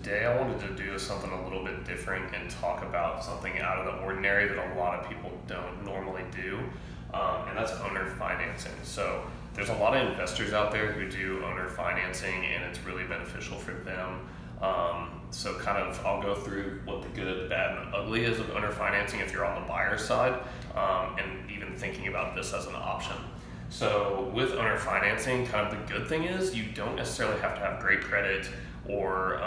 Today I wanted to do something a little bit different and talk about something out of the ordinary that a lot of people don't normally do, and that's owner financing. So there's a lot of investors out there who do owner financing, and it's really beneficial for them. So kind of I'll go through what the good, the bad, and the ugly is of owner financing if you're on the buyer side, and even thinking about this as an option. So with owner financing, kind of the good thing is you don't necessarily have to have great credit or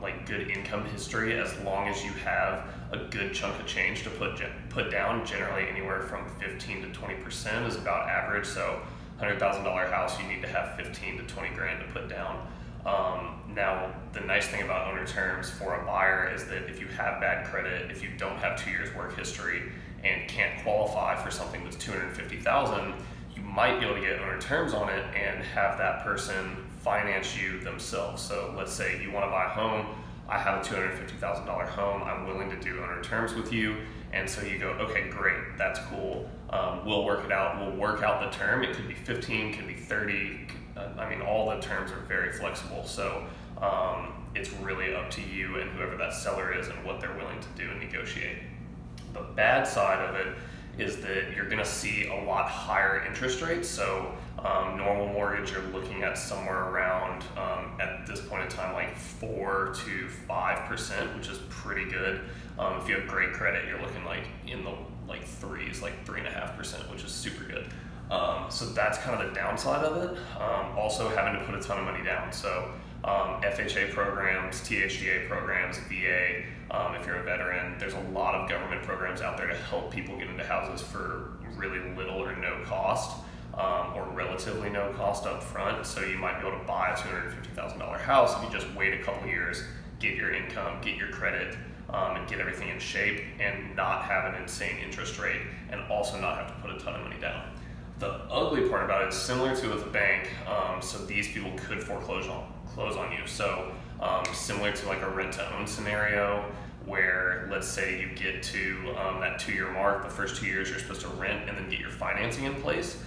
like good income history, as long as you have a good chunk of change to put down. Generally anywhere from 15 to 20% is about average. So $100,000 house, you need to have 15 to 20 grand to put down. Now the nice thing about owner terms for a buyer is that if you have bad credit, if you don't have 2 years work history and can't qualify for something that's $250,000, you might be able to get owner terms on it and have that person finance you themselves. So let's say you want to buy a home, I have a $250,000 home, I'm willing to do owner terms with you. And so you go, okay, great, that's cool. We'll work it out. We'll work out the term. It could be 15, could be 30. I mean, all the terms are very flexible. So it's really up to you and whoever that seller is and what they're willing to do and negotiate. The bad side of it is that you're going to see a lot higher interest rates. So normal mortgage, you're looking at somewhere around, at this point in time, like 4 to 5%, which is pretty good. If you have great credit, you're looking like in the threes, like 3.5%, which is super good. So that's kind of the downside of it. Also having to put a ton of money down. So FHA programs, THDA programs, VA, if you're a veteran, there's a lot of government programs out there to help people get into houses for really little or no cost, or relatively no cost up front. So you might be able to buy a $250,000 house if you just wait a couple years, get your income, get your credit, and get everything in shape, and not have an insane interest rate, and also not have to put a ton of money down. The ugly part about it is similar to with a bank. So these people could foreclose on you. So similar to like a rent-to-own scenario, where let's say you get to that 2-year mark, the first 2 years you're supposed to rent and then get your financing in place.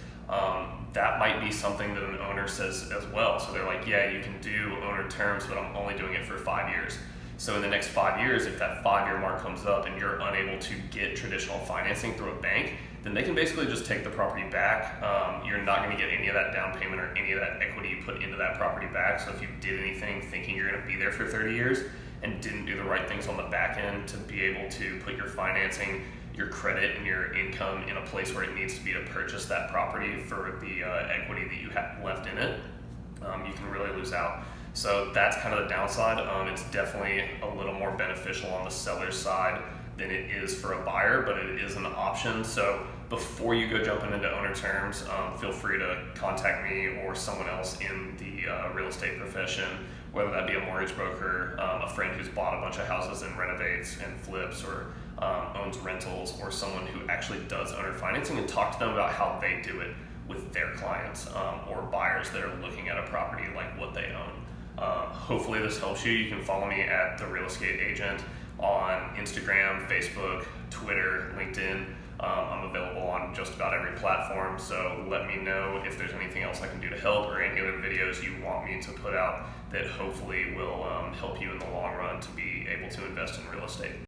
That might be something that an owner says as well. So they're like, yeah, you can do owner terms, but I'm only doing it for 5 years. So in the next 5 years, if that 5-year mark comes up and you're unable to get traditional financing through a bank, then they can basically just take the property back. You're not going to get any of that down payment or any of that equity you put into that property back. So if you did anything thinking you're going to be there for 30 years and didn't do the right things on the back end to be able to put your financing, your credit, and your income in a place where it needs to be to purchase that property for the equity that you have left in it, you can really lose out. So that's kind of the downside. It's definitely a little more beneficial on the seller's side than it is for a buyer, but it is an option. So before you go jumping into owner terms, feel free to contact me or someone else in the real estate profession, whether that be a mortgage broker, a friend who's bought a bunch of houses and renovates and flips, or owns rentals, or someone who actually does owner financing, and talk to them about how they do it with their clients, or buyers that are looking at a property like what they own. Hopefully this helps you. You can follow me at The Real Estate Agent on Instagram, Facebook, Twitter, LinkedIn. I'm available on just about every platform, so let me know if there's anything else I can do to help, or any other videos you want me to put out that hopefully will help you in the long run to be able to invest in real estate.